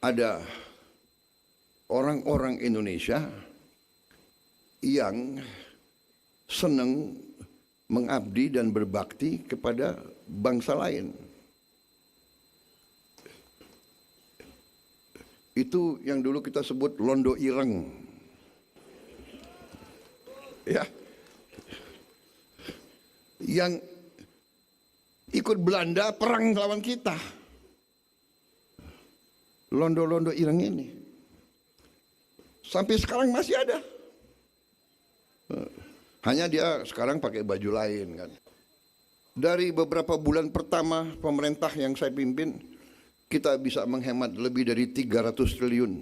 ada orang-orang Indonesia yang senang mengabdi dan berbakti kepada bangsa lain. Itu yang dulu kita sebut londo ireng. Ya. Yang ikut Belanda perang lawan kita. Londo-londo ireng ini. Sampai sekarang masih ada. Hanya dia sekarang pakai baju lain kan. Dari beberapa bulan pertama pemerintah yang saya pimpin, kita bisa menghemat lebih dari 300 triliun.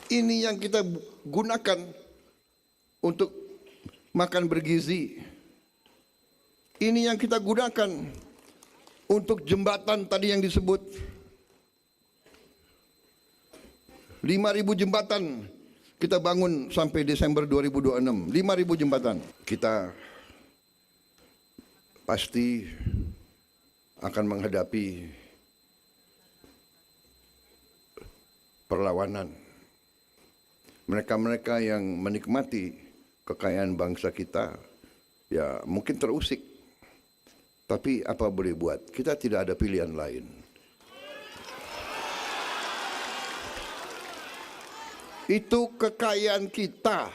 Ini yang kita gunakan untuk makan bergizi. Ini yang kita gunakan untuk jembatan tadi yang disebut. 5.000 jembatan kita bangun sampai Desember 2026. 5.000 jembatan. Kita pasti akan menghadapi perlawanan. Mereka-mereka yang menikmati kekayaan bangsa kita, ya mungkin terusik. Tapi apa boleh buat? Kita tidak ada pilihan lain. Itu kekayaan kita.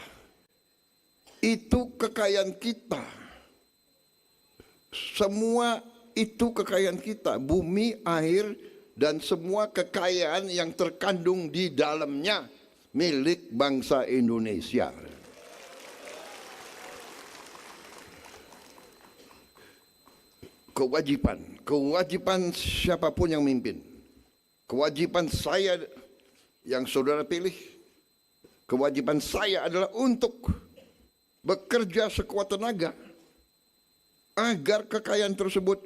Itu kekayaan kita. Semua itu kekayaan kita. Bumi, air, dan semua kekayaan yang terkandung di dalamnya milik bangsa Indonesia. Kewajiban siapapun yang mimpin, kewajiban saya yang saudara pilih, kewajiban saya adalah untuk bekerja sekuat tenaga agar kekayaan tersebut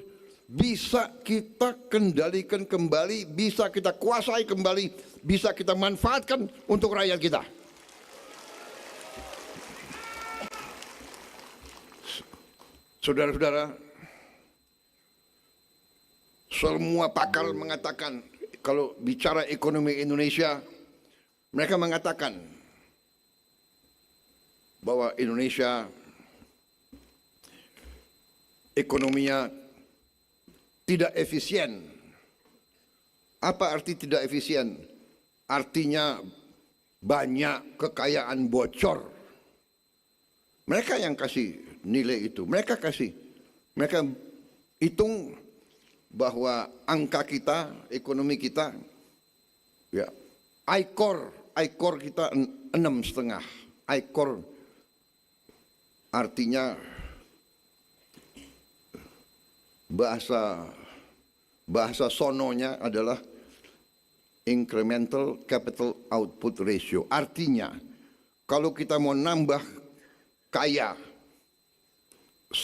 bisa kita kendalikan kembali, bisa kita kuasai kembali, bisa kita manfaatkan untuk rakyat kita. Saudara-saudara, semua pakar mengatakan kalau bicara ekonomi Indonesia, mereka mengatakan bahwa Indonesia ekonominya tidak efisien. Apa arti tidak efisien? Artinya banyak kekayaan bocor. Mereka yang kasih nilai itu. Mereka hitung bahwa angka kita, ekonomi kita, ya, ICOR kita 6,5. ICOR artinya bahasa sononya adalah incremental capital output ratio. Artinya kalau kita mau nambah kaya $1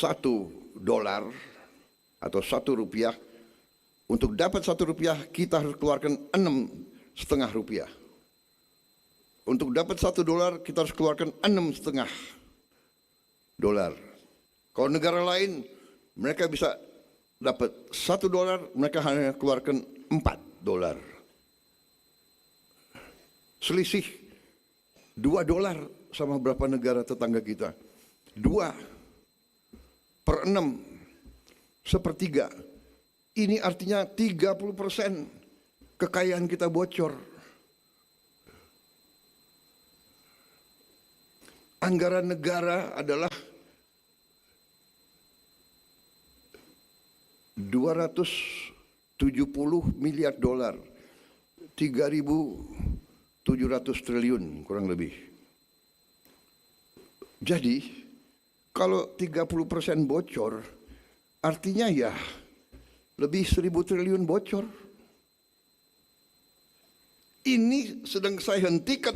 atau Rp1, untuk dapat Rp1 kita harus keluarkan 6,5 rupiah. Untuk dapat $1 kita harus keluarkan 6,5 dolar. Kalau negara lain mereka bisa dapat $1, mereka hanya keluarkan $4. Selisih $2 sama berapa negara tetangga kita? 2/6, 1/3. Ini artinya 30% kekayaan kita bocor. Anggaran negara adalah $270 miliar, 3.700 triliun kurang lebih. Jadi kalau 30% bocor, artinya ya lebih 1.000 triliun bocor. Ini sedang saya hentikan.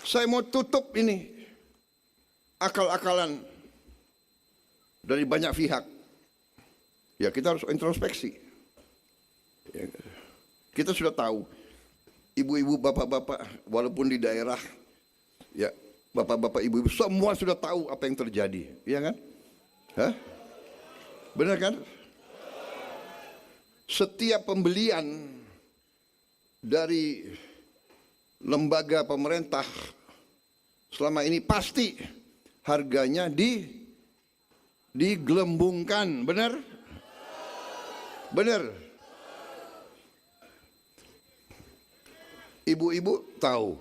Saya mau tutup ini akal-akalan dari banyak pihak. Ya kita harus introspeksi. Ya, kita sudah tahu, ibu-ibu, bapak-bapak, walaupun di daerah, ya Bapak-bapak, ibu-ibu, semua sudah tahu apa yang terjadi, iya kan? Hah? Benar kan? Setiap pembelian dari lembaga pemerintah selama ini pasti harganya digelembungkan, benar? Benar. Ibu-ibu tahu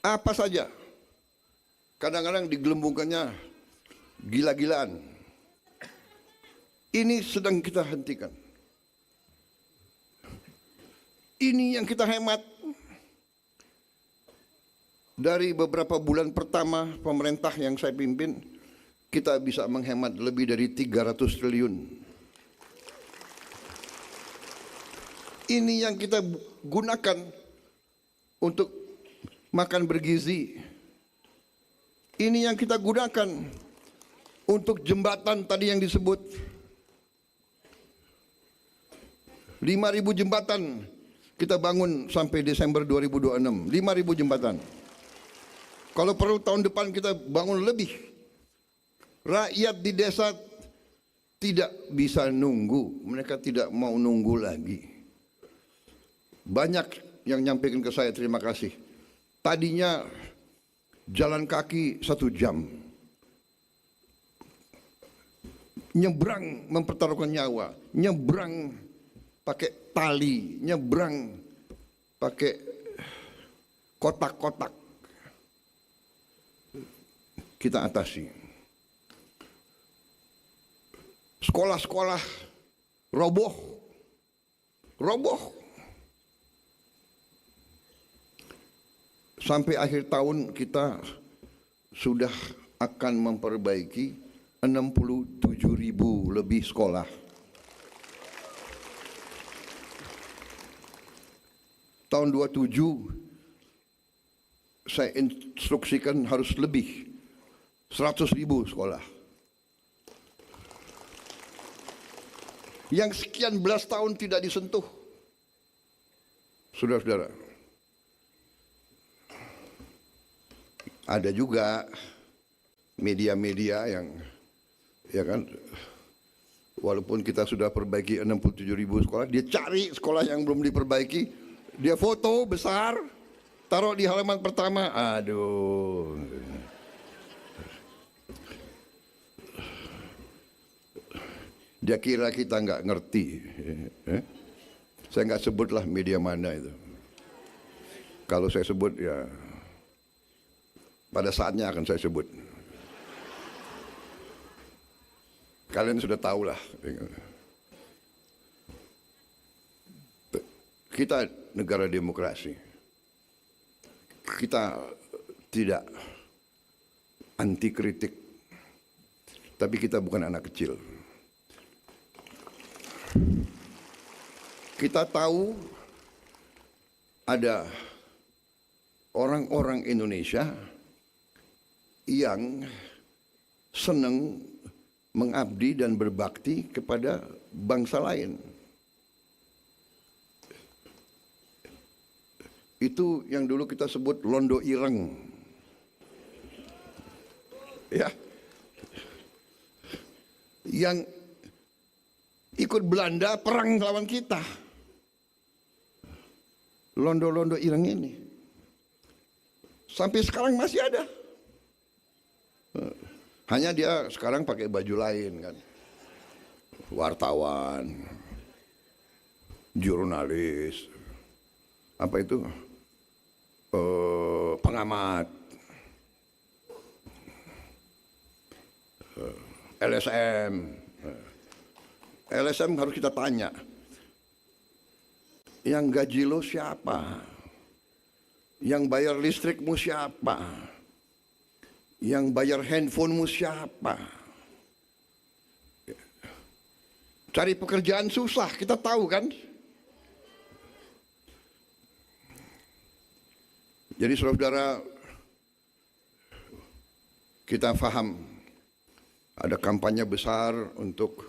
apa saja. Kadang-kadang digelembungkannya gila-gilaan. Ini sedang kita hentikan. Ini yang kita hemat. Dari beberapa bulan pertama pemerintah yang saya pimpin, kita bisa menghemat lebih dari 300 triliun. Ini yang kita gunakan untuk makan bergizi. Ini yang kita gunakan untuk jembatan tadi yang disebut. 5.000 jembatan kita bangun sampai Desember 2026. 5.000 jembatan. Kalau perlu tahun depan kita bangun lebih. Rakyat di desa tidak bisa nunggu. Mereka tidak mau nunggu lagi. Banyak yang nyampaikan ke saya, terima kasih. Tadinya jalan kaki 1 jam. Nyebrang mempertaruhkan nyawa. Nyebrang pakai tali, nyebrang pakai kotak-kotak. Kita atasi. Sekolah-sekolah roboh. Sampai akhir tahun kita sudah akan memperbaiki 67.000 lebih sekolah. Tahun 27 saya instruksikan harus lebih 100.000 sekolah. Yang sekian belas tahun tidak disentuh. Saudara-saudara, ada juga media-media yang, ya kan, walaupun kita sudah perbaiki 67.000 sekolah, dia cari sekolah yang belum diperbaiki. Dia foto besar, taruh di halaman pertama. Aduh. Dia kira kita nggak ngerti. Saya nggak sebutlah media mana itu. Kalau saya sebut ya pada saatnya akan saya sebut. Kalian sudah tahu lah. Kita negara demokrasi. Kita tidak anti kritik. Tapi kita bukan anak kecil. Kita tahu ada orang-orang Indonesia yang senang mengabdi dan berbakti kepada bangsa lain. Itu yang dulu kita sebut londo ireng. Ya. Yang ikut Belanda perang lawan kita. Londo-londo ireng ini. Sampai sekarang masih ada. Hanya dia sekarang pakai baju lain kan. Wartawan, jurnalis, apa itu? Pengamat, LSM. LSM harus kita tanya, yang gaji lo siapa? Yang bayar listrikmu siapa? Yang bayar handphonemu siapa? Cari pekerjaan susah, kita tahu kan? Jadi saudara-saudara, kita paham ada kampanye besar untuk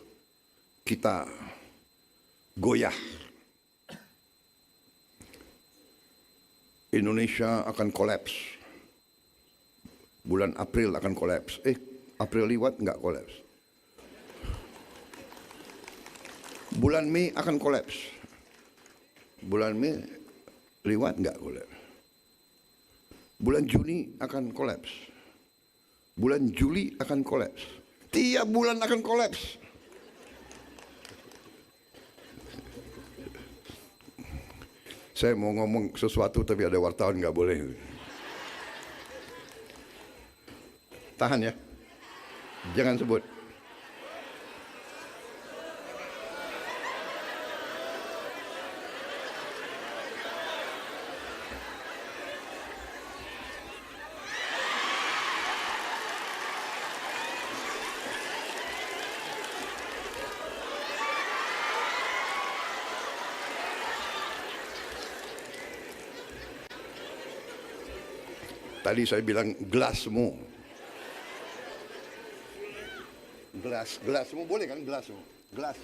kita goyah. Indonesia akan kolaps. Bulan April akan kolaps. April lewat enggak kolaps. Bulan Mei akan kolaps. Bulan Mei lewat enggak kolaps. Bulan Juni akan kolaps. Bulan Juli akan kolaps. Tiap bulan akan kolaps. Saya mau ngomong sesuatu tapi ada wartawan nggak boleh. Tahan ya. Jangan sebut. Tadi saya bilang gelasmu. Gelasmu boleh kan gelasmu? Gelas.